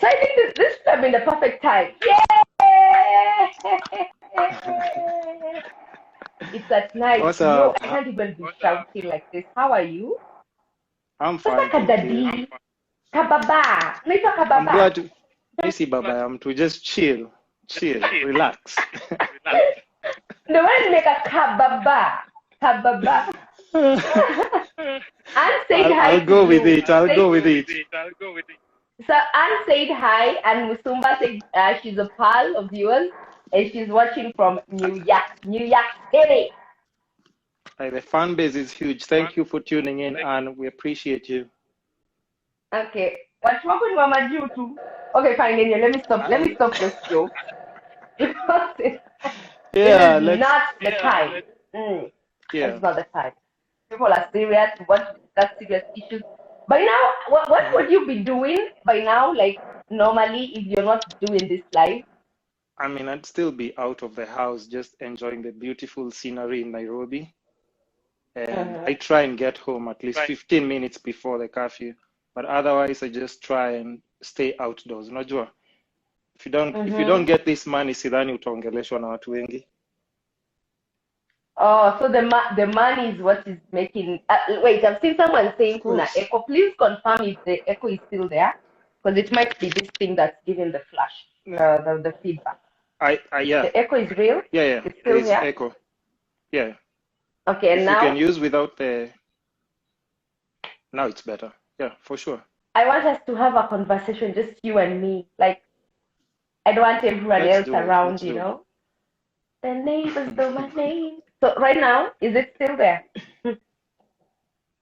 I think this should have been the perfect time. Yay! It's at night. What's Yo, up? I can't even be shouting like this. How are you? I'm Sasa fine, thank you. kadadi. Kababa. Naitwa I'm kababa. glad to see Baba. To just chill, relax. The one make a kababa. Kababa. And said hi I'll to go with you. it. I'll go with it. So Anne said hi, and Musumba said she's a pal of yours, and she's watching from New York City. The fan base is huge. Thank you for tuning in, and we appreciate you. Okay. What's wrong with Mama Jew too? Okay, fine, Daniel. Let me stop this joke. Yeah, This is not the time. Yeah. It's not the time. People are serious. Want to discuss serious issues. By now, what would you be doing by now? Like normally, if you're not doing this live. I mean, I'd still be out of the house, just enjoying the beautiful scenery in Nairobi. And I try and get home at least 15 minutes before the curfew. But otherwise, I just try and stay outdoors. Unajua, if you don't get this money, sidhani utaongeleshwa na watu wengi. Oh, so the money is what is making. Wait, I've seen someone saying kuna echo. Please confirm if the echo is still there, because it might be this thing that's giving the flash, the feedback. Yeah. The echo is real. Yeah. It's still there. Echo. Yeah. Okay, and now you can use without the. Now it's better. Yeah, for sure. I want us to have a conversation, just you and me. Like, I don't want everyone else around, you know. The neighbors know my name. So right now, is it still there?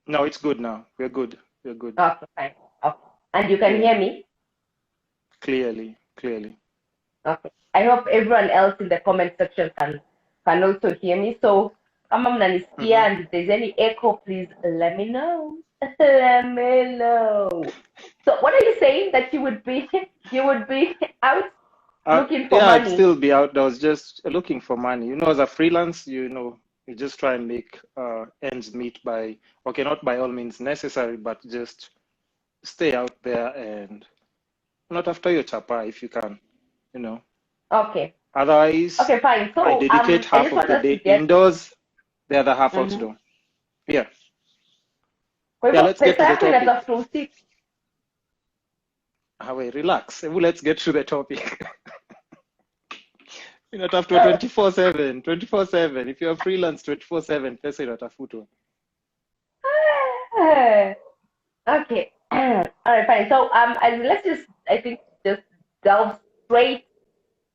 No, it's good now. We're good. Okay, fine. Okay. And you can hear me? Clearly. Okay. I hope everyone else in the comment section can also hear me. So, kama mnanisikia and if there's any echo, please let me know. Let me know. So, what are you saying? That you would be out looking for money? Yeah, I'd still be outdoors just looking for money. You know, as a freelance, you just try and make ends meet by, not by all means necessary, but just stay out there and not after your chapa if you can, you know. Okay. Otherwise, okay, fine. So, I dedicate half of the day indoors, the other half outdoor. Yeah. Let's get to the topic. Relax. Let's get to the topic. You're not after 24/7. If you're freelance 24/7, pesa inatafutwa. Okay. All right, fine. So let's just delve straight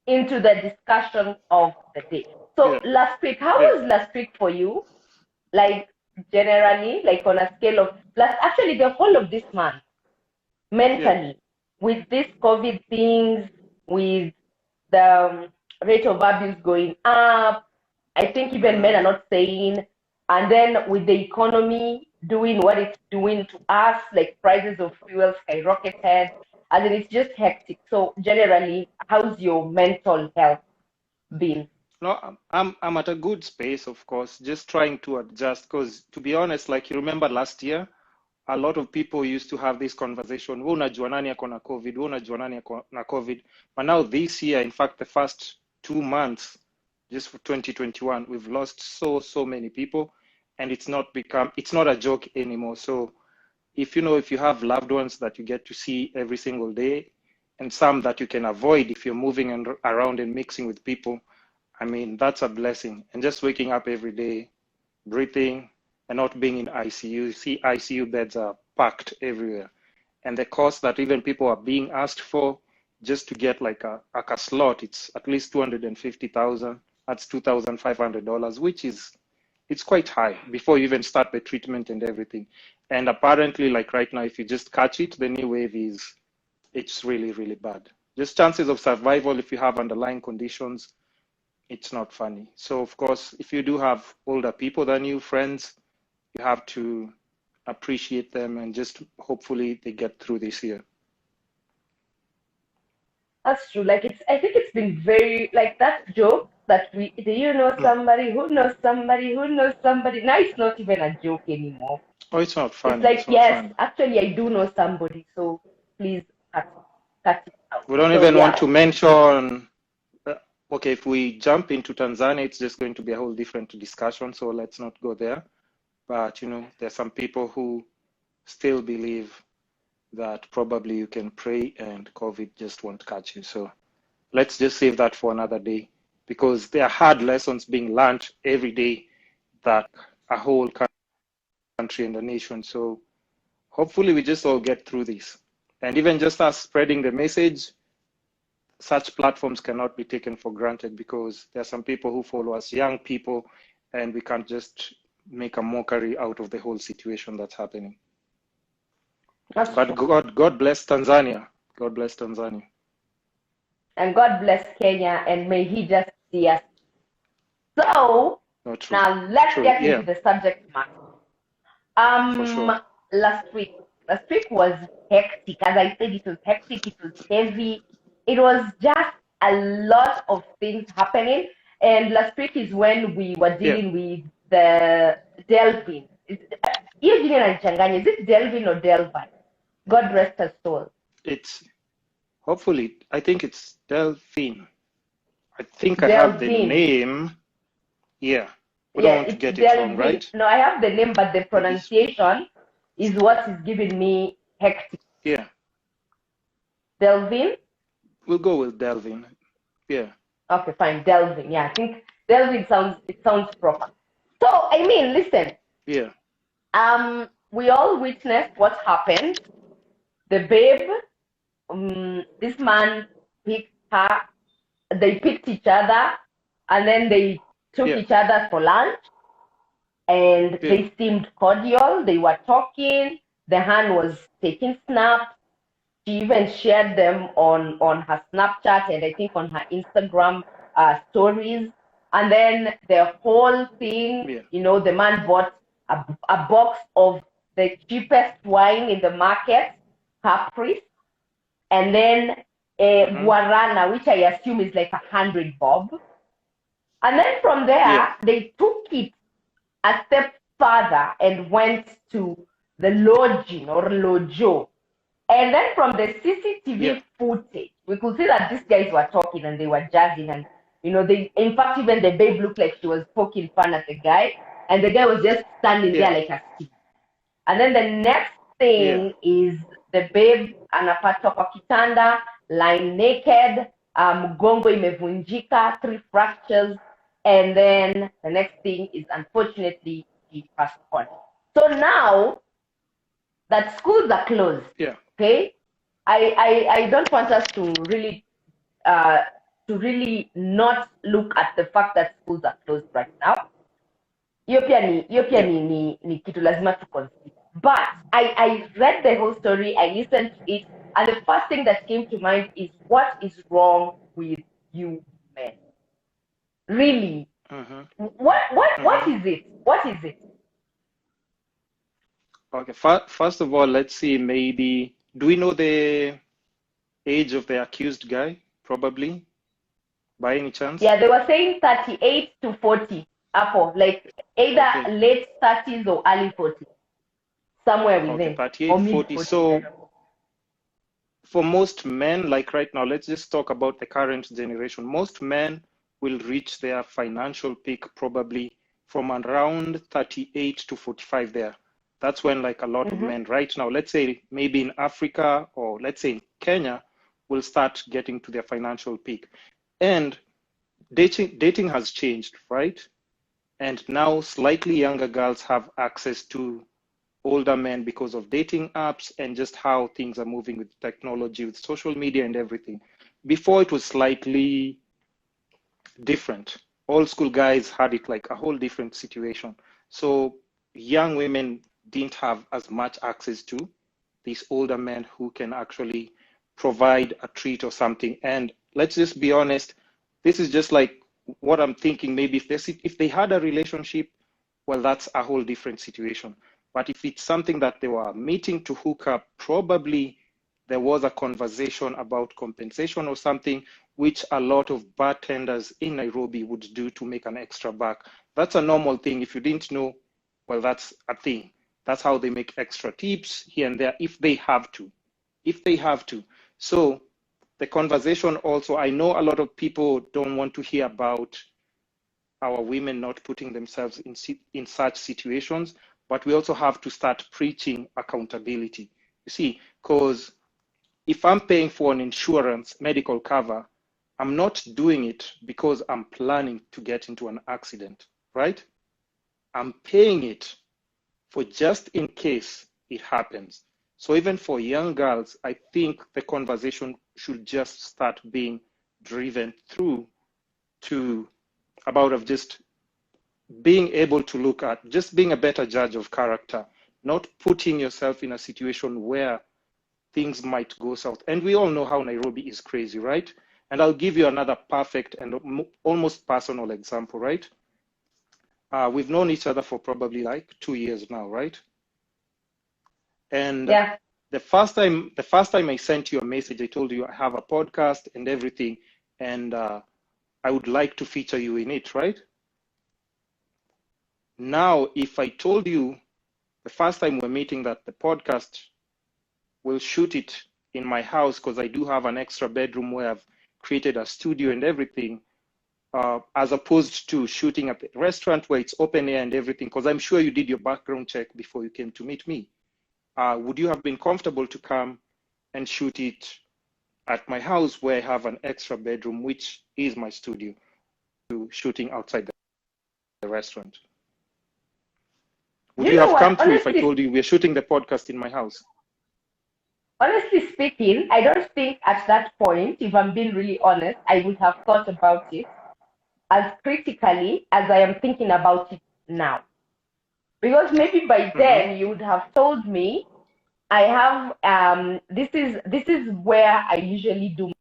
into the discussion of the day. So last week, how was last week for you? Like generally, like on a scale of actually the whole of this month, mentally, with this COVID things, with the rate of abuse going up, I think even men are not saying, and then with the economy doing what it's doing to us, like prices of fuel skyrocketed, and then it's just hectic. So generally, how's your mental health been? No, I'm at a good space, of course, just trying to adjust, because to be honest, like you remember last year, a lot of people used to have this conversation, unajua nani ako na COVID, unajua nani ako na COVID. But now this year, in fact, the first 2 months, just for 2021, we've lost so many people, and it's not a joke anymore. So if you have loved ones that you get to see every single day, and some that you can avoid if you're moving around and mixing with people, I mean, that's a blessing. And just waking up every day, breathing, and not being in ICU. You see, ICU beds are packed everywhere. And the cost that even people are being asked for just to get like a slot, it's at least $250,000. That's $2,500, which it's quite high before you even start the treatment and everything. And apparently, like right now, if you just catch it, the new wave it's really, really bad. Just chances of survival if you have underlying conditions, it's not funny. So of course, if you do have older people than you, friends, you have to appreciate them and just hopefully they get through this year. That's true. Like I think it's been very like that joke that do you know somebody who knows somebody who knows somebody? Now it's not even a joke anymore. Oh, it's not funny. It's like, yes, actually I do know somebody, so please cut it. We don't even want to mention, okay, if we jump into Tanzania, it's just going to be a whole different discussion. So let's not go there. But, there's some people who still believe that probably you can pray and COVID just won't catch you. So let's just save that for another day, because there are hard lessons being learned every day that a whole country and a nation. So hopefully we just all get through this. And even just us spreading the message, such platforms cannot be taken for granted, because there are some people who follow us, young people, and we can't just make a mockery out of the whole situation that's happening. But God bless Tanzania. God bless Tanzania. And God bless Kenya, and may He just see us. So now let's get into the subject matter. For sure. Last week was hectic. As I said, it was hectic. It was heavy. It was just a lot of things happening. And last week is when we were dealing with the Delvin. Is it Delvin or Delvin? God rest her soul. I think it's Delphine. I think I have the name. Yeah. We don't want to get it wrong, right? No, I have the name, but the pronunciation is what is giving me hectic. Yeah. Delvin? We'll go with Delvin. Yeah. Okay, fine. Delvin. Yeah, I think Delvin sounds proper. So, I mean, listen. Yeah. We all witnessed what happened. The babe, this man picked her. They picked each other, and then they took each other for lunch, and they seemed cordial. They were talking. The hand was taking snaps. She even shared them on her Snapchat and I think on her Instagram stories. And then the whole thing, the man bought a box of the cheapest wine in the market, Caprice, and then a Guarana, which I assume is like 100 bob. And then from there, they took it a step further and went to the lodging or lojo. And then from the CCTV footage, we could see that these guys were talking and they were judging. And, in fact, even the babe looked like she was poking fun at the guy. And the guy was just standing there like a stick. And then the next thing is the babe anapatwa kwa kitanda, lying naked, mgongo imevunjika, 3 fractures. And then the next thing is, unfortunately, he passed on. So now that schools are closed, okay, I don't want us to really not look at the fact that schools are closed right now. Hiyo pia ni kitu lazima to consider. But I read the whole story, I listened to it, and the first thing that came to mind is, what is wrong with you men? Really? What is it? What is it? Okay, first of all, let's see, maybe, do we know the age of the accused guy, probably, by any chance? Yeah, they were saying 38 to 40, like either late 30s or early 40s, somewhere within. 38, 40. So for most men, like right now, let's just talk about the current generation. Most men will reach their financial peak probably from around 38 to 45 there. That's when like a lot of men right now, let's say maybe in Africa or let's say in Kenya, will start getting to their financial peak. And dating has changed, right? And now slightly younger girls have access to older men because of dating apps and just how things are moving with technology, with social media and everything. Before it was slightly different. Old school guys had it like a whole different situation. So young women didn't have as much access to these older men who can actually provide a treat or something. And let's just be honest, this is just like what I'm thinking. Maybe if they had a relationship, well, that's a whole different situation. But if it's something that they were meeting to hook up, probably there was a conversation about compensation or something, which a lot of bartenders in Nairobi would do to make an extra buck. That's a normal thing. If you didn't know, well, that's a thing. That's how they make extra tips here and there if they have to. So the conversation also, I know a lot of people don't want to hear about our women not putting themselves in such situations, but we also have to start preaching accountability. You see, because if I'm paying for an insurance medical cover, I'm not doing it because I'm planning to get into an accident, right? I'm paying it for just in case it happens. So even for young girls, I think the conversation should just start being driven through to about of just being able to look at, just being a better judge of character, not putting yourself in a situation where things might go south. And we all know how Nairobi is crazy, right? And I'll give you another perfect and almost personal example, right? We've known each other for probably like 2 years now, right? And Yeah. the first time I sent you a message, I told you I have a podcast and everything, and I would like to feature you in it, right? Now, if I told you the first time we're meeting that the podcast will shoot it in my house because I do have an extra bedroom where I've created a studio and everything, as opposed to shooting at the restaurant where it's open air and everything, because I'm sure you did your background check before you came to meet me. Would you have been comfortable to come and shoot it at my house where I have an extra bedroom, which is my studio, to shooting outside the restaurant? Would you have come through if I told you we're shooting the podcast in my house? Honestly speaking, I don't think at that point, if I'm being really honest, I would have thought about it as critically as I am thinking about it now. Because maybe by then you would have told me, I have this is where I usually do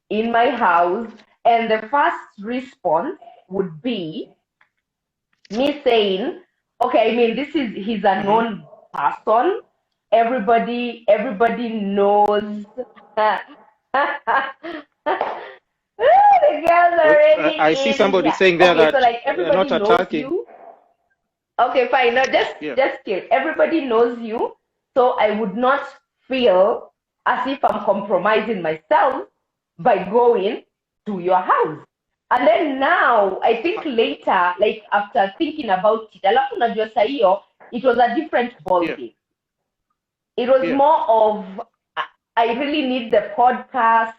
in my house, and the first response would be me saying, okay, I mean, he's a known person. Everybody knows. The girls already I see in somebody here. saying there Okay, that so like you're everybody not knows attacking. you. Okay, fine. No, just chill. Everybody knows you, so I would not feel as if I'm compromising myself by going to your house. And then now, I think later, like after thinking about it, alafu najua saa hiyo, it was a different ball game. It was more of, I really need the podcast.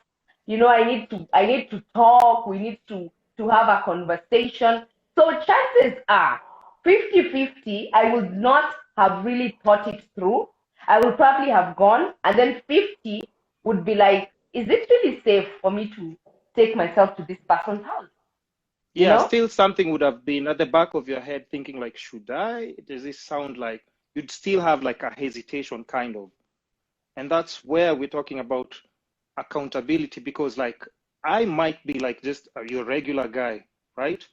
You know, I need to talk. We need to have a conversation. So chances are 50-50, I would not have really thought it through. I would probably have gone, and then 50 would be like, is it really safe for me to take myself to this person's house? Yeah, still something would have been at the back of your head thinking like, should I? Does this sound like you'd still have like a hesitation kind of? And that's where we're talking about accountability, because like I might be like just your regular guy, right?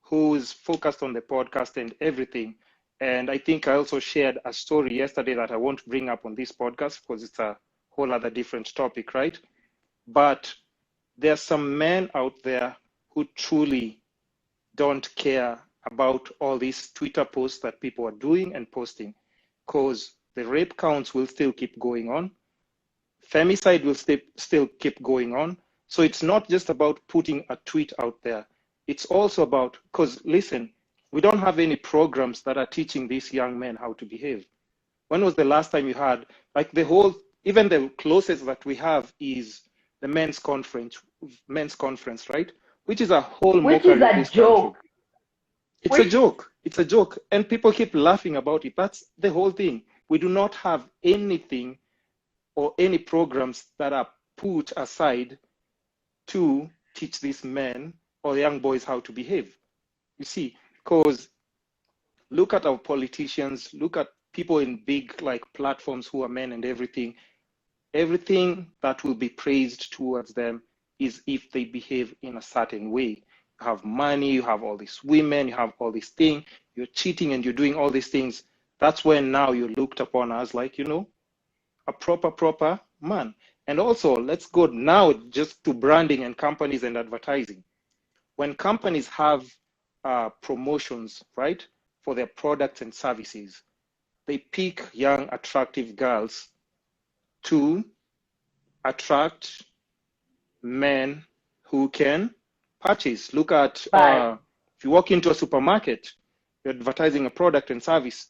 Who's focused on the podcast and everything. And I think I also shared a story yesterday that I won't bring up on this podcast because it's a whole other different topic, right? But there's some men out there who truly don't care about all these Twitter posts that people are doing and posting, because the rape counts will still keep going on. Femicide will still keep going on. So it's not just about putting a tweet out there. It's also about, because listen, we don't have any programs that are teaching these young men how to behave. When was the last time you had, like even the closest that we have is the men's conference, right? Which is a whole mockery of this country. It's a joke. It's a joke. And people keep laughing about it. That's the whole thing. We do not have anything or any programs that are put aside to teach these men or young boys how to behave. You see, because look at our politicians, look at people in big like platforms who are men and everything. Everything that will be praised towards them is if they behave in a certain way. You have money, you have all these women, you have all these things, you're cheating and you're doing all these things. That's when now you're looked upon as like, a proper man. And also, let's go now just to branding and companies and advertising. When companies have promotions, right, for their products and services, they pick young, attractive girls to attract men who can purchase. Look at Right. if you walk into a supermarket, you're advertising a product and service.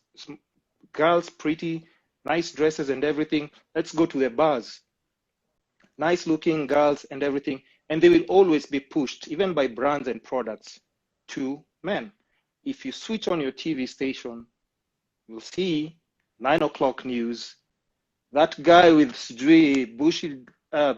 Girls, pretty, nice dresses and everything. Let's go to the bars. Nice looking girls and everything. And they will always be pushed, even by brands and products, to men. If you switch on your TV station, you'll see 9 o'clock news. That guy with bushy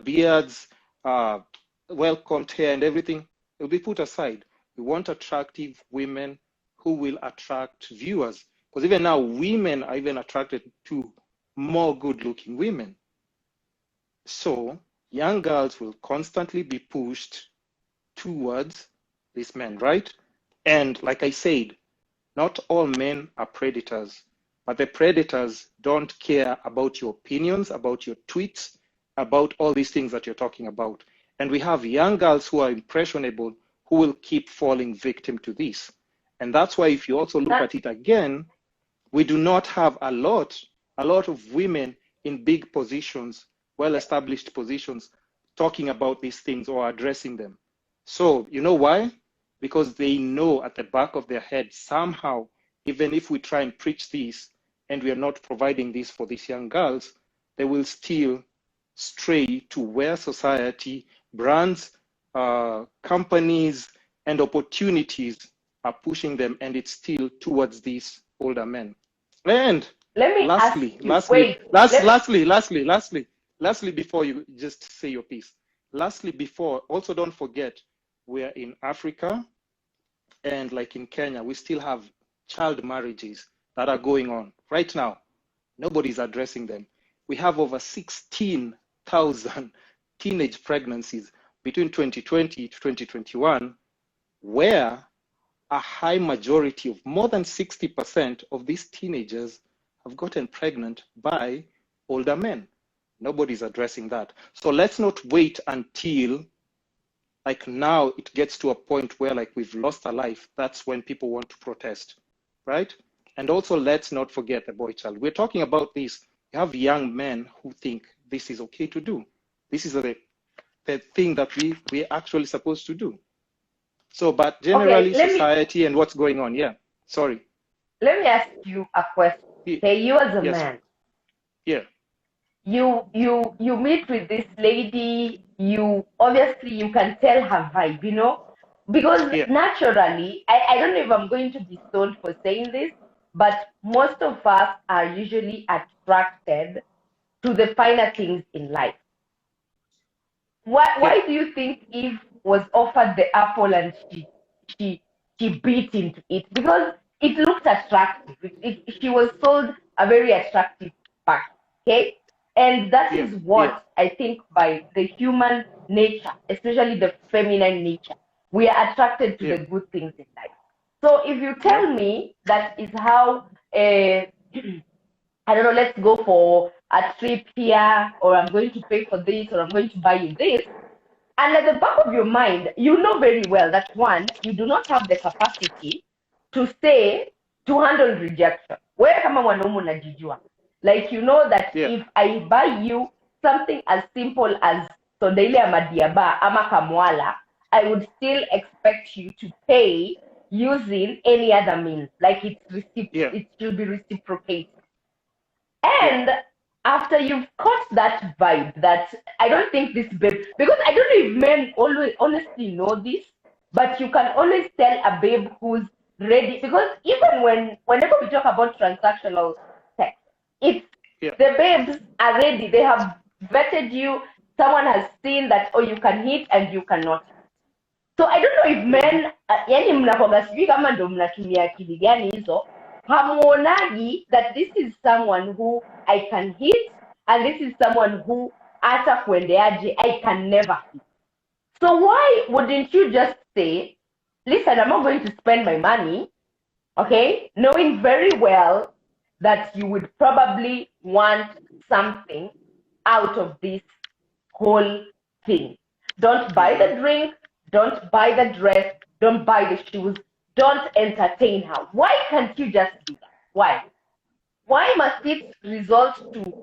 beards, well-combed hair and everything will be put aside. We want attractive women who will attract viewers. Because even now, women are even attracted to more good-looking women. So young girls will constantly be pushed towards these men, right? And like I said, not all men are predators, but the predators don't care about your opinions, about your tweets, about all these things that you're talking about. And we have young girls who are impressionable who will keep falling victim to this. And that's why if you also look at it again, we do not have a lot of women in big positions, well-established positions, talking about these things or addressing them. So you know why? Because they know at the back of their head somehow, even if we try and preach this and we are not providing this for these young girls, they will still stray to where society, brands, companies, and opportunities are pushing them, and it's still towards these older men. And lastly, before you just say your piece, also don't forget, we're in Africa, and like in Kenya, we still have child marriages that are going on right now. Nobody's addressing them. We have over 16,000 teenage pregnancies between 2020 to 2021, where a high majority of more than 60% of these teenagers have gotten pregnant by older men. Nobody's addressing that. So let's not wait until like now it gets to a point where like we've lost our life. That's when people want to protest, right? And also let's not forget the boy child. We're talking about this. You have young men who think this is okay to do. This is the thing that we're actually supposed to do. So, but generally society and what's going on. Yeah, sorry. Let me ask you a question. Okay, you as a man. Yeah. You meet with this lady, you obviously you can tell her vibe, you know? Because naturally, I don't know if I'm going to be stoned for saying this, but most of us are usually attracted to the finer things in life. Why do you think Eve was offered the apple and she bit into it? Because it looked attractive. She was sold a very attractive pack. Okay? And that is what I think by the human nature, especially the feminine nature, we are attracted to the good things in life. So if you tell me that is how I don't know, let's go for a trip here, or I'm going to pay for this, or I'm going to buy you this. And at the back of your mind, you know very well that one, you do not have the capacity to handle rejection. Where kama mwanaume unajijua. Like you know that if I buy you something as simple as sondaile ya madiaba ama kamwala, I would still expect you to pay using any other means. Like it should be reciprocated. And after you've caught that vibe, that I don't think this babe, because I don't know if men always honestly know this, but you can always tell a babe who's ready, because even whenever we talk about transactional sex, it's the babes are ready. They have vetted you. Someone has seen that, oh, you can hit and you cannot. So I don't know if men, yani mnakoga sijui kama ndo mnatumia akili gani hizo, hamuonagi that this is someone who I can hit and this is someone who hata kuendeaje I can never hit. So why wouldn't you just say, listen, I'm not going to spend my money, okay, knowing very well that you would probably want something out of this whole thing. Don't buy the drink, don't buy the dress, don't buy the shoes, don't entertain her. Why can't you just do that? Why? Why must it result to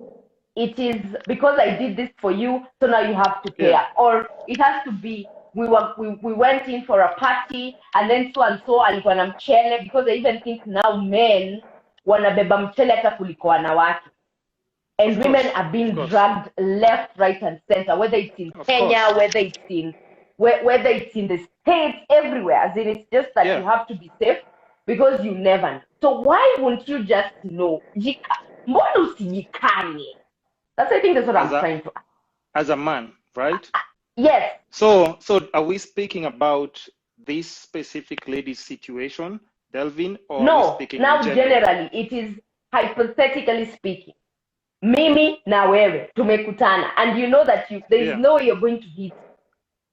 it is because I did this for you, so now you have to pay. Or it has to be we went in for a party and then so and so alikuwa na mchele, because I even think now men wanabeba mchele hata kuliko wanawake. And women are being dragged left, right, and center, whether it's in Kenya, whether it's in the States, everywhere. As in, it's just that you have to be safe because you never know. So why won't you just know? Mbona usijikanye? That's, I think that's what I'm trying to ask. As a man, right? Yes. So are we speaking about this specific lady's situation, Delvin, or no? are we speaking Now in generally, it is hypothetically speaking. Mimi na wewe tumekutana, and you know that there is no way you're going to hit.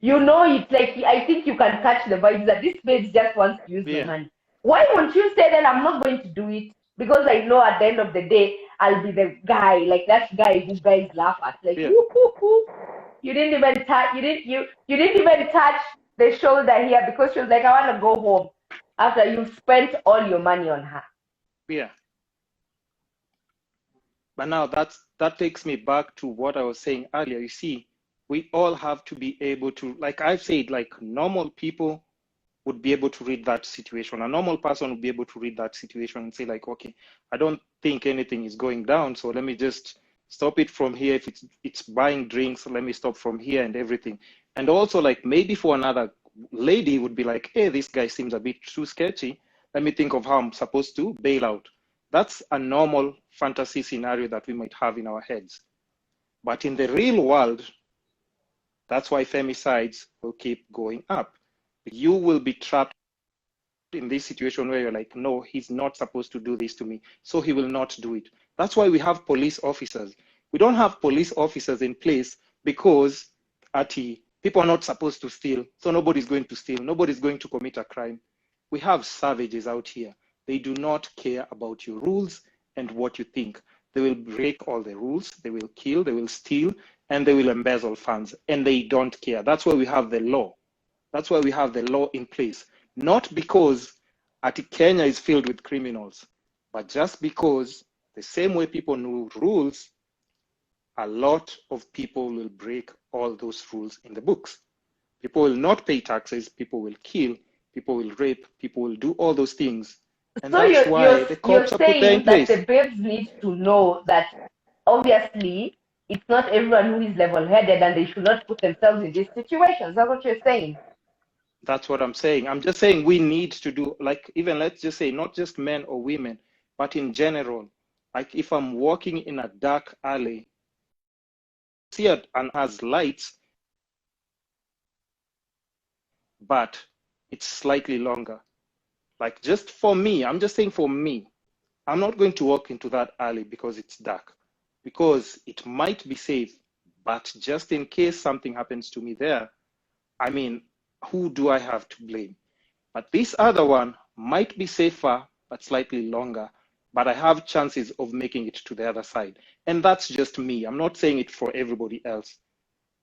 You know, it's like, I think you can catch the vibes that this bitch just wants to use my money. Why won't you say that I'm not going to do it? Because I know at the end of the day, I'll be the guy, like that guy who guys laugh at. Like, you didn't even touch, you didn't even touch the shoulder here, because she was like, I want to go home after you've spent all your money on her. Yeah. But now that takes me back to what I was saying earlier. You see, we all have to be able to, like I've said, like normal people would be able to read that situation. A normal person would be able to read that situation and say like, okay, I don't think anything is going down, so let me just stop it from here. If it's buying drinks, let me stop from here and everything. And also, like, maybe for another lady would be like, hey, this guy seems a bit too sketchy. Let me think of how I'm supposed to bail out. That's a normal fantasy scenario that we might have in our heads. But in the real world, that's why femicides will keep going up. You will be trapped in this situation where you're like, no, he's not supposed to do this to me, so he will not do it. That's why we have police officers. We don't have police officers in place because people are not supposed to steal, so nobody's going to steal, nobody's going to commit a crime. We have savages out here. They do not care about your rules and what you think. They will break all the rules, they will kill, they will steal, and they will embezzle funds, and they don't care. That's why we have the law. That's why we have the law in place. Not because Kenya is filled with criminals, but just because the same way people know rules, a lot of people will break all those rules in the books. People will not pay taxes, people will kill, people will rape, people will do all those things. And so that's why the cops are put there in place. That the babes need to know that obviously it's not everyone who is level-headed and they should not put themselves in these situations. That's what you're saying. That's what I'm saying. I'm just saying we need to do, like, even let's just say not just men or women, but in general. Like if I'm walking in a dark alley, see it and has lights, but it's slightly longer. Like just for me, I'm just saying for me, I'm not going to walk into that alley because it's dark, because it might be safe, but just in case something happens to me there, I mean, who do I have to blame? But this other one might be safer, but slightly longer, but I have chances of making it to the other side. And that's just me. I'm not saying it for everybody else.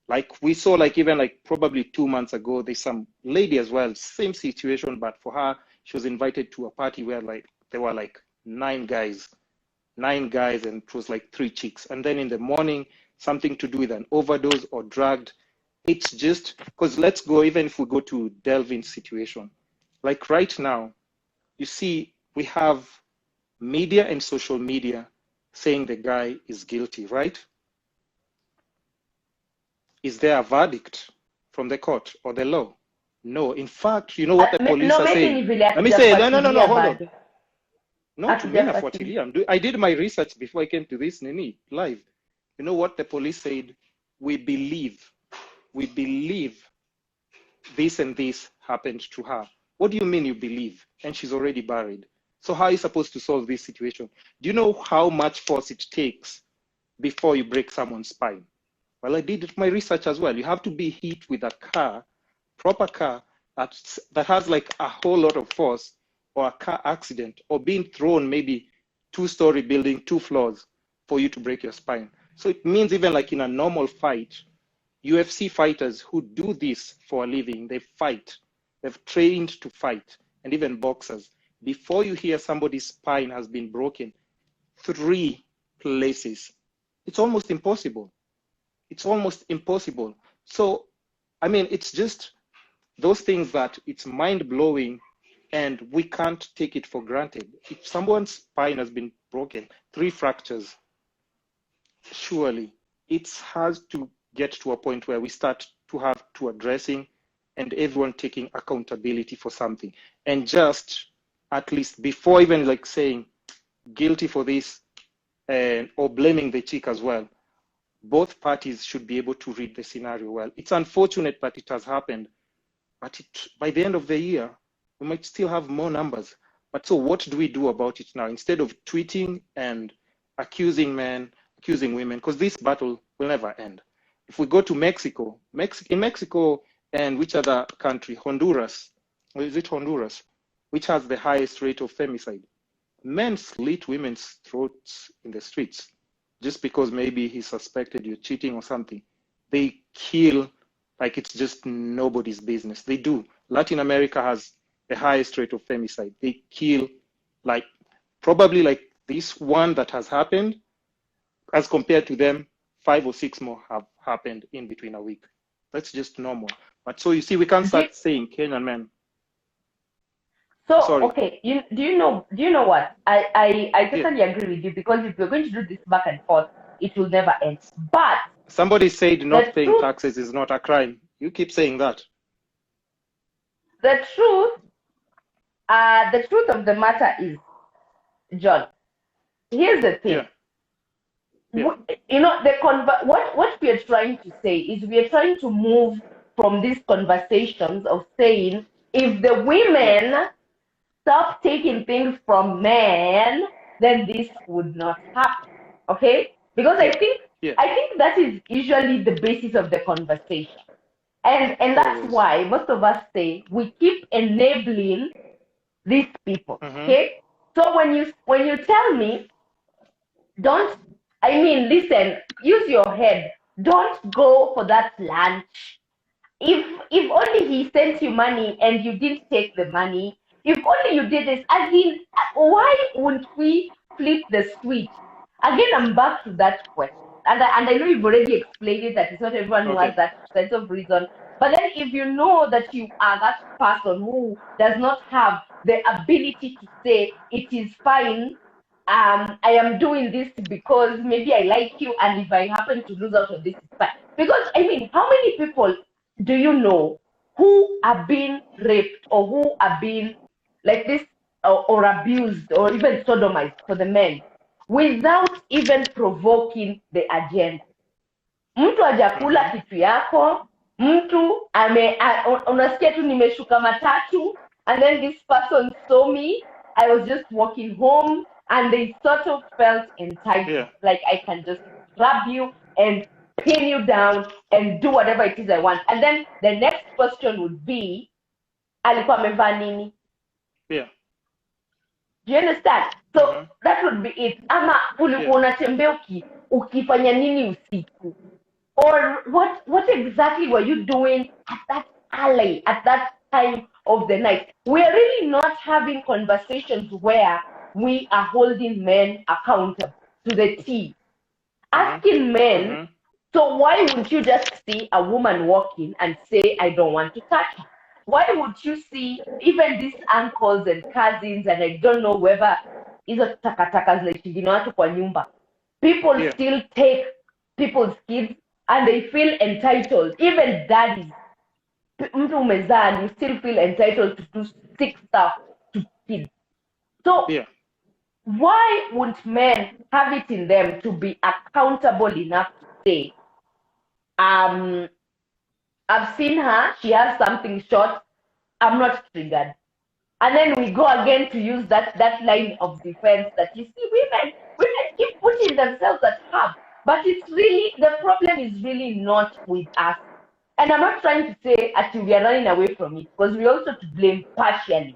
Like we saw, like even like probably 2 months ago, there's some lady as well, same situation, but for her, she was invited to a party where like there were like 9 guys, and it was like 3 chicks. And then in the morning, something to do with an overdose or drugged. It's just because let's go, even if we go to Delvin's situation, like right now, you see, we have media and social media saying the guy is guilty, right? Is there a verdict from the court or the law? No. In fact, you know what the police are saying? Let me say, no, hold on. No, I did my research before I came to this, Nini, live. You know what the police said? We believe this and this happened to her. What do you mean you believe? And she's already buried. So how are you supposed to solve this situation? Do you know how much force it takes before you break someone's spine? Well, I did my research as well. You have to be hit with a car, proper car, that has like a whole lot of force, or a car accident, or being thrown maybe 2-story building, 2 floors, for you to break your spine. So it means even like in a normal fight, UFC fighters who do this for a living, they fight. They've trained to fight, and even boxers. Before you hear somebody's spine has been broken, 3 places it's almost impossible. It's almost impossible. So, I mean, it's just those things that it's mind-blowing and we can't take it for granted. If someone's spine has been broken, 3 fractures, surely it has to get to a point where we start to have to addressing and everyone taking accountability for something. And just at least before even like saying guilty for this or blaming the chick as well, both parties should be able to read the scenario well. It's unfortunate that it has happened, but by the end of the year, we might still have more numbers. But so what do we do about it now? Instead of tweeting and accusing men, accusing women, because this battle will never end. If we go to Mexico, in Mexico and which other country? Honduras, or is it Honduras, which has the highest rate of femicide? Men slit women's throats in the streets just because maybe he suspected you're cheating or something. They kill like it's just nobody's business. They do. Latin America has the highest rate of femicide. They kill like probably like this one that has happened as compared to them, 5 or 6 more have happened in between a week. That's just normal. But so you see, we can't start saying Kenyan men. So, Sorry. okay, do you know what? I totally agree with you, because if we're going to do this back and forth, it will never end. But somebody said not paying taxes is not a crime. You keep saying that. The truth of the matter is, John, here's the thing. Yeah. You know, what we are trying to say is we are trying to move from these conversations of saying if the women stop taking things from men, then this would not happen. Okay? Because I think that is usually the basis of the conversation. And that's why most of us say we keep enabling these people. Okay? So when you tell me, listen, use your head. Don't go for that lunch. If only he sent you money and you didn't take the money, if only you did this, as in, why wouldn't we flip the switch? Again, I'm back to that question. And I know you've already explained it, that it's not everyone who has that sense of reason. But then if you know that you are that person who does not have the ability to say, it is fine, I am doing this because maybe I like you, and if I happen to lose out on this, it's fine. Because, I mean, how many people do you know who are being raped or who are being like this or abused or even sodomized for the men without even provoking the agenda? Mtu hajakula kitu yako, mtu unasikia tu nimeshuka matatu, and then this person saw me, I was just walking home, and they sort of felt entitled, like I can just grab you and pin you down and do whatever it is I want. And then the next question would be, alikuwa amevaa nini? Yeah. Do you understand? So that would be it. Ama ulikuwa unatembea ukifanya nini usiku? Or what exactly were you doing at that alley, at that time of the night? We are really not having conversations where we are holding men accountable to the T. Asking men, so why would you just see a woman walking and say, I don't want to touch her? Why would you see even these uncles and cousins and I don't know whether hizo takataka zinashindina watu kwa nyumba? People still take people's kids and they feel entitled. Even daddies, mtu umezaa, you still feel entitled to do sick stuff to kids. So why wouldn't men have it in them to be accountable enough to say, I've seen her, she has something short, I'm not triggered. And then we go again to use that line of defense that you see women keep putting themselves at harm. But it's really, the problem is really not with us. And I'm not trying to say that we are running away from it, because we also to blame partially.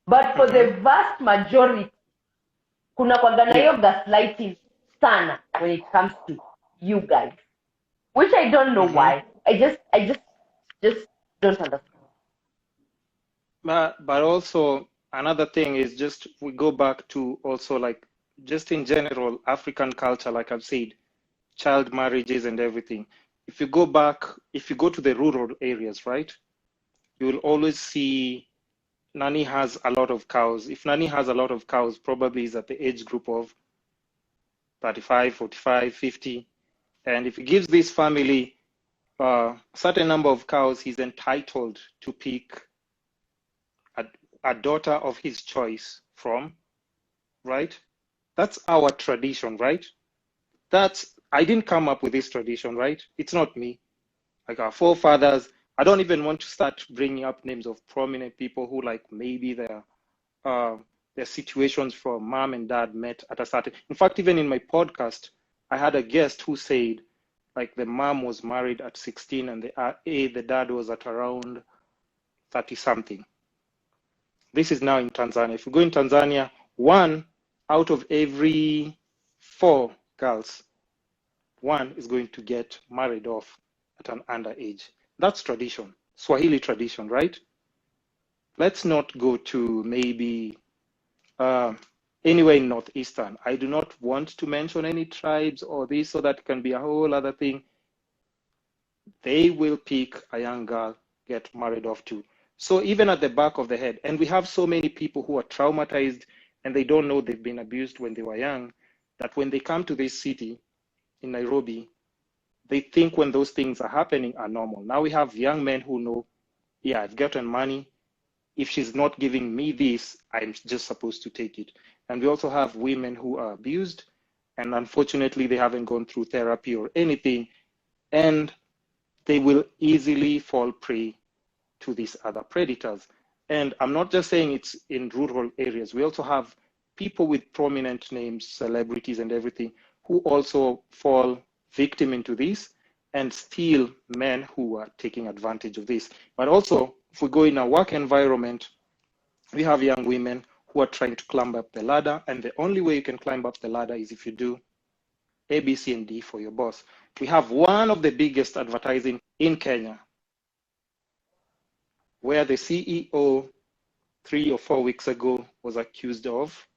But for the vast majority, kuna kwa gana hiyo gaslighting sana when it comes to you guys. Which I don't know why. I just don't understand. But also another thing is just we go back to also like just in general African culture, like I've said, child marriages and everything. If you go to the rural areas, right, you will always see Nani has a lot of cows. If Nani has a lot of cows, probably is at the age group of 35, 45, 50. And if he gives this family a certain number of cows, he's entitled to pick a daughter of his choice from, right? That's our tradition, right? I didn't come up with this tradition, right? It's not me. Like our forefathers, I don't even want to start bringing up names of prominent people who like maybe their situations from mom and dad met at a certain. In fact, even in my podcast, I had a guest who said like the mom was married at 16 and the dad was at around 30 something. This is now in Tanzania. If you go in Tanzania, 1 out of every 4 girls, 1 is going to get married off at an underage. That's tradition, Swahili tradition, right? Let's not go to maybe anywhere in Northeastern. I do not want to mention any tribes or this, so that can be a whole other thing. They will pick a young girl, get married off to. So even at the back of the head, and we have so many people who are traumatized and they don't know they've been abused when they were young, that when they come to this city in Nairobi, they think when those things are happening are normal. Now we have young men who know, yeah, I've gotten money. If she's not giving me this, I'm just supposed to take it. And we also have women who are abused, and unfortunately they haven't gone through therapy or anything, and they will easily fall prey to these other predators. And I'm not just saying it's in rural areas. We also have people with prominent names, celebrities and everything, who also fall victim into this, and still men who are taking advantage of this. But also, if we go in a work environment, we have young women who are trying to climb up the ladder, and the only way you can climb up the ladder is if you do A, B, C, and D for your boss. We have one of the biggest advertising in Kenya, where the CEO 3 or 4 weeks ago was accused of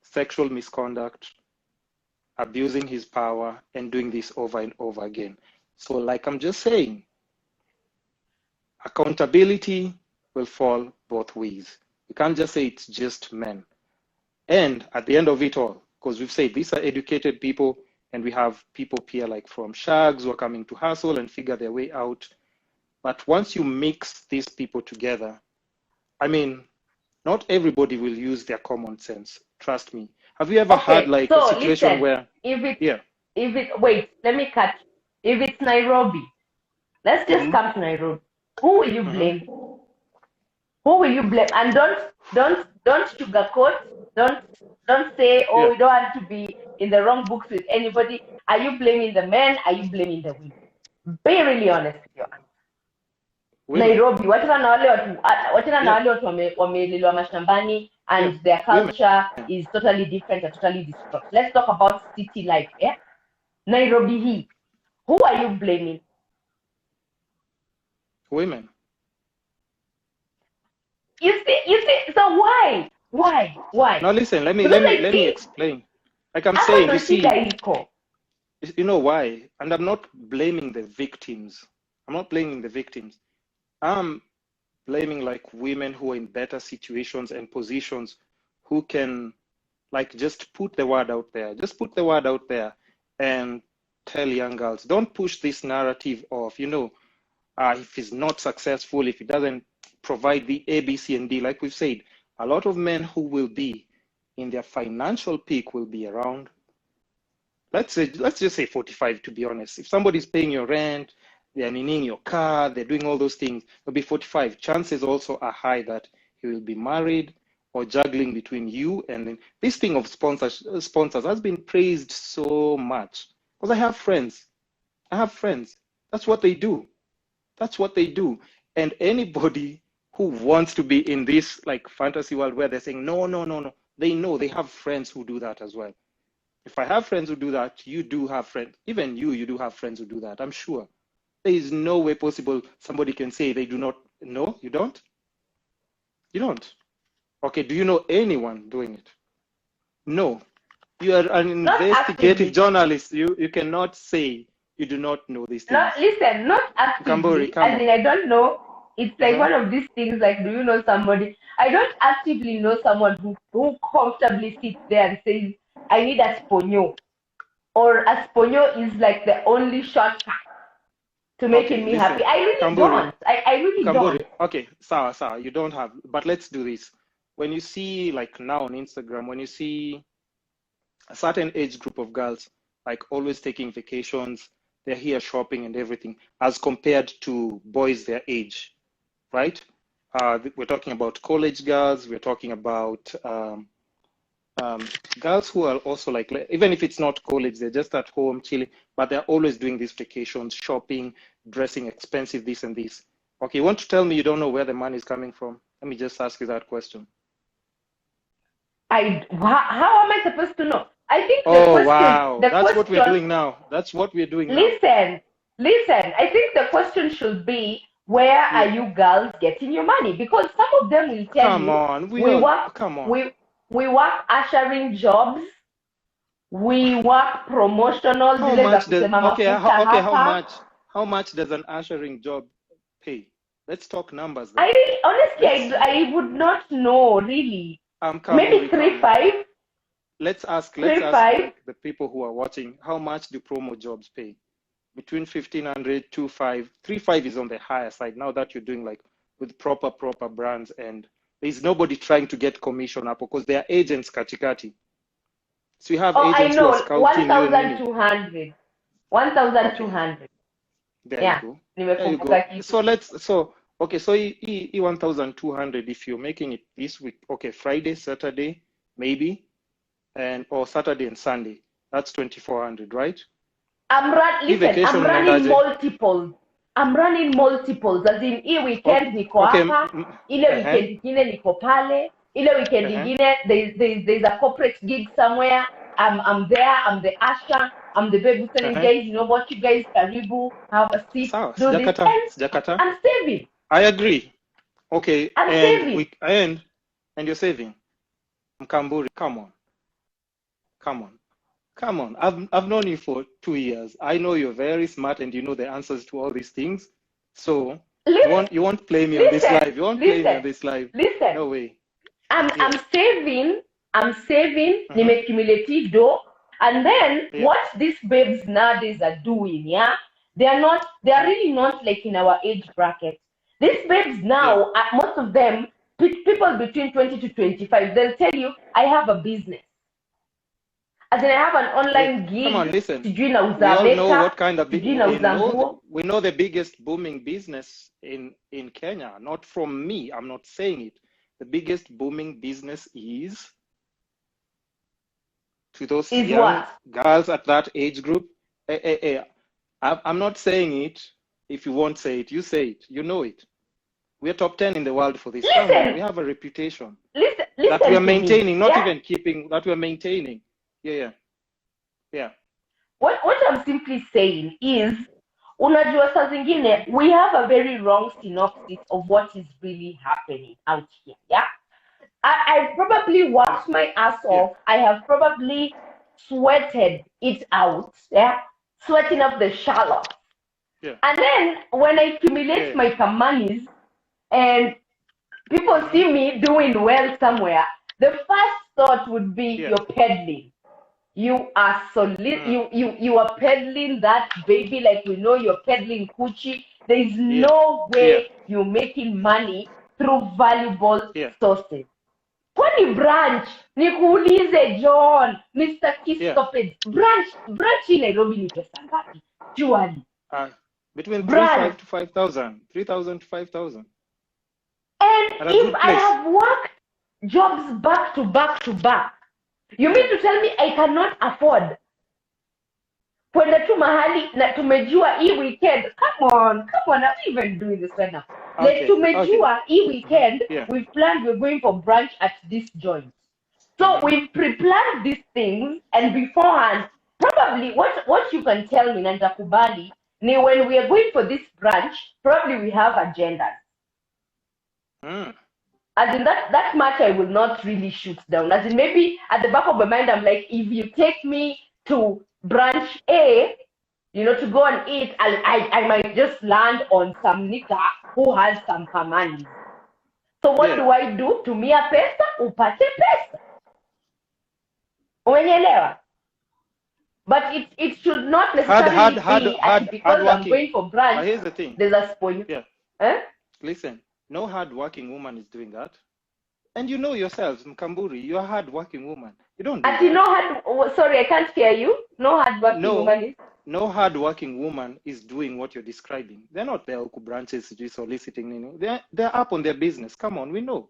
sexual misconduct, abusing his power, and doing this over and over again. So like I'm just saying, accountability will fall both ways. You can't just say it's just men. And at the end of it all, because we've said these are educated people, and we have people here like from Shags who are coming to hustle and figure their way out. But once you mix these people together, I mean, not everybody will use their common sense. Trust me. Have you ever had like a situation where wait, let me cut. If it's Nairobi, let's just come to Nairobi. Who will you blame? Who will you blame? And don't sugarcoat. Don't say, oh, we don't want to be in the wrong books with anybody. Are you blaming the men? Are you blaming the women? Be really honest with your answer. Nairobi, wachana na wale watu wamelelewa mashambani, and their culture is totally different and totally distraught. Let's talk about city life. Yeah, Nairobi. Who are you blaming? Women. You see. So why? Now listen, let me explain. Like I'm saying, you see, you know why? And I'm not blaming the victims. I'm blaming like women who are in better situations and positions, who can like just put the word out there. Just put the word out there and tell young girls, don't push this narrative of, if he's not successful, if he doesn't provide the A, B, C, and D, like we've said, a lot of men who will be in their financial peak will be around, let's just say 45, to be honest. If somebody's paying your rent, they're needing your car, they're doing all those things, they'll be 45. Chances also are high that he will be married or juggling between you and then. This thing of sponsors has been praised so much, because I have friends. That's what they do. And anybody who wants to be in this like fantasy world where they're saying, no, they know they have friends who do that as well. If I have friends who do that, you do have friends. Even you do have friends who do that, I'm sure. There is no way possible somebody can say they do not. No, you don't? You don't. Okay, do you know anyone doing it? No. You are an Not investigative actively. journalist. You cannot say you do not know these things. Listen, not actively. Mkamburi, come As on. in, I don't know. It's like Uh-huh. one of these things. Like, do you know somebody? I don't actively know someone who comfortably sits there and says, "I need a sponyo," or a sponyo is like the only shortcut to making Okay, me happy. listen. I really Mkamburi, don't. I really Mkamburi. don't. Okay, sawa, you don't have. But let's do this. When you see, like now on Instagram, when you see a certain age group of girls, like always taking vacations, they're here shopping and everything, as compared to boys their age, right? We're talking about college girls. We're talking about girls who are also like, even if it's not college, they're just at home chilling, but they're always doing these vacations, shopping, dressing expensive, this and this. Okay, you want to tell me you don't know where the money is coming from? Let me just ask you that question. How am I supposed to know? I think Oh, wow. That's question, what we're doing now. That's what we're doing now. Listen. I think the question should be, where are you girls getting your money? Because some of them will tell Come you, on. Come on. we work ushering jobs, we work promotional, How zile za much does kusema okay, mafuta okay, hapa. how much does an ushering job pay? Let's talk numbers then. Honestly, I would not know really. Maybe Mkamburi, 3-5. Let's ask 3-5. like the people who are watching, how much do promo jobs pay? Between 1,500 to 5. 3-5 is on the higher side now that you're doing like with proper brands, and there's nobody trying to get commission up because they are agents katikati. So you have agents who are scouting 1,200. 1,200. There you go. So okay, so E 1,200, if you're making it this week, okay, Friday, Saturday, maybe, or Saturday and Sunday, that's 2,400, right? I'm running multiples. As in, hii weekend niko hapa, ile weekend ingine niko pale, ile weekend ingine there's a corporate gig somewhere. I'm there. I'm the usher. I'm the baby telling guys, you know what, you guys, karibu, have a seat, do this, and I'm saving. I agree. Okay, I'm saving. And you're saving. Mkamburi, come on. I've known you for 2 years. I know you're very smart and you know the answers to all these things. So you won't play me on this live. You won't play me on this live. Listen. No way. I'm saving. Nimecumulative dough. And then what these babes nowadays are doing, they are really not like in our age bracket. These babes now, most of them, people between 20 to 25, they'll tell you, I have a business. As in, I have an online gig. Come on, listen. We all know what kind of business. We know the biggest booming business in Kenya. Not from me. I'm not saying it. The biggest booming business is to those young girls at that age group. I'm not saying it. If you won't say it, you say it. You know it. We're top 10 in the world for this. We have a reputation that we are maintaining, not even keeping, that we are maintaining. Yeah. What I'm simply saying is, unajua saa zingine, we have a very wrong synopsis of what is really happening out here. Yeah, I probably worked my ass off. I have probably sweated it out. Yeah, sweating up the shallow. Yeah. And then when I accumulate my kamanis and people see me doing well somewhere, the first thought would be, you're peddling. You are solid. You are peddling that baby like we know you're peddling coochie. There is no way you're making money through valuable sources. Kwani branch? Nikuulize John, Mr. Kisscapades. Branch in Nairobi ni pesa ngapi? Juali. Between 3,500 to 5,000. 3,000 to 5,000. And if I have worked jobs back to back, you mean to tell me I cannot afford kwenda tu mahali na tumejua hii weekend? Come on, I'm not even doing this right now. Like tumejua hii weekend, we've planned we're going for brunch at this joint. So we've pre-planned these things, and beforehand, probably what you can tell me, na nitakubali, ni when we are going for this brunch, probably we have agendas. as in that much I will not really shoot down. As in maybe at the back of my mind, I'm like, if you take me to branch A, to go and eat, I might just land on some nigga who has some kamani. So what do I do? Tumia pesa, upate pesa. Umenyelewa? But it should not necessarily be because I'm going for brunch. But here's the thing. There's a spoil. Yeah. Listen, no hard-working woman is doing that. And you know yourselves, Mkamburi, you're a hard-working woman. You don't do that. Sorry, I can't hear you. No hard-working woman is? No hard-working woman is doing what you're describing. They're not there who branches soliciting. They're up on their business. Come on, we know.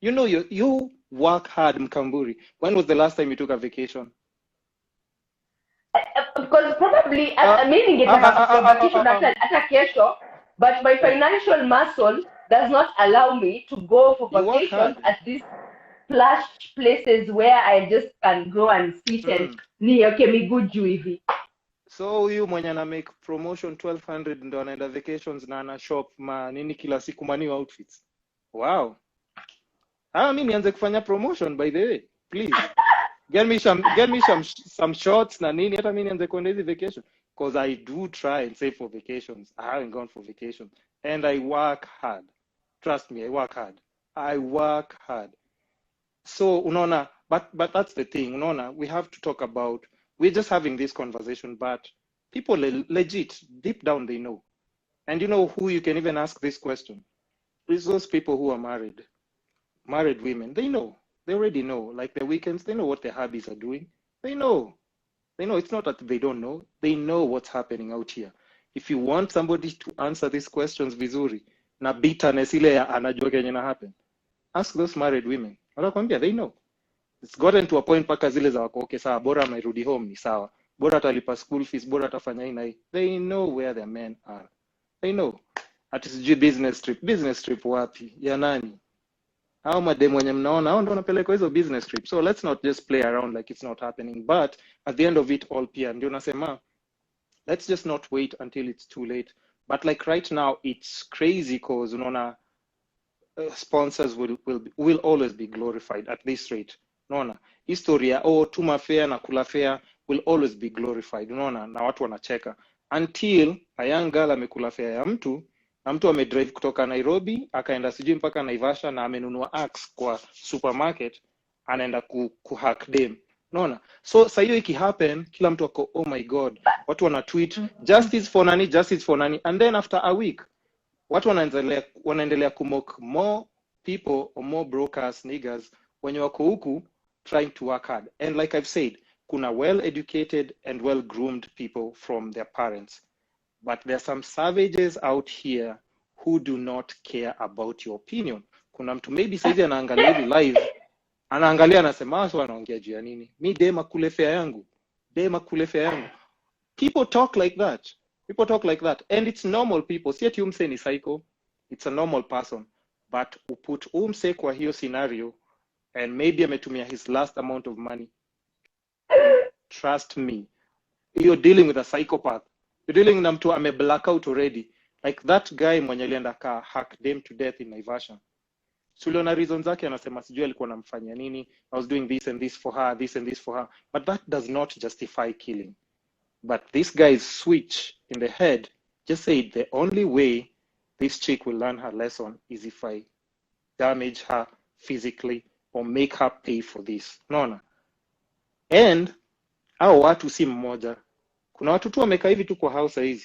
You know you work hard, Mkamburi. When was the last time you took a vacation? Because probably meaning it vacation after kesho, but my financial muscle does not allow me to go for vacations at these plush places where I just can go and sit and nioke miguu juu hivi. So you mwenye ana make promotion 1200 ndo anaenda vacations na ana shop nini kila siku new outfits. Wow. Mimi nianze kufanya promotion by the way. Please. Get me some shorts na nini hata mimi nianze kwenda hizi vacation because I do try and save for vacations. I haven't gone for vacations and I work hard. Trust me, I work hard. So unaona, but that's the thing, unaona, we have to talk about, we're just having this conversation, but people legit deep down they know. And you know who you can even ask this question? It's those people who are married women. They know. They already know. Like their weekends, they know what their hubbies are doing. They know. It's not that they don't know. They know what's happening out here. If you want somebody to answer these questions vizuri, na bitterness ile anajua kenye na happen, ask those married women. Wanakwambia they know. It's gotten to a point paka zile za wako okay sawa, bora amerudi home ni sawa, bora atalipa school fees, bora atafanya hii na hii. They know where their men are. They know. Ati sijui business trip wapi ya nani? Hao mademu wenye mnaona hao ndo wanapeleka hizo business trip. So let's not just play around like it's not happening, but at the end of it all pia ndio nasema let's just not wait until it's too late. But like right now it's crazy cause unaona sponsors will always be glorified at this rate. Unaona historia tuma fair na kula fair will always be glorified. Unaona na watu wanacheka until a young girl amekula fair ya mtu na mtu amedrive kutoka Nairobi akaenda sijui mpaka Naivasha na amenunua axe kwa supermarket anaenda kuhack dem. Unaona? So sasa hiyo iki happen kila mtu ako oh my god. Watu wana tweet justice for nani and then after a week watu wanaendelea kumock more people or more brokers niggas wenye wako huku trying to work hard. And like I've said, kuna well educated and well groomed people from their parents. But there are some savages out here who do not care about your opinion. Kuna mtu maybe saizi anaangalia live, anaangalia anasema so anaongea juu ya nini? Mi dema kule fare yangu. People talk like that. And it's normal people. Si ati umse ni psycho. It's a normal person. But uput umse kwa hiyo scenario and maybe ametumia his last amount of money. Trust me. You're dealing with a psychopath. You're dealing na mtu ame black out already. Like that guy mwenye alienda ka hack them to death in Naivasha. Suliona reasons zake anasema sijui alikuwa anamfanyia nini. I was doing this and this for her, this and this for her. But that does not justify killing. But this guy's switch in the head just said the only way this chick will learn her lesson is if I damage her physically or make her pay for this. Naona. And hao watu si mmoja. Kuna watu tu wamekaa hivi tu kwa house hizi.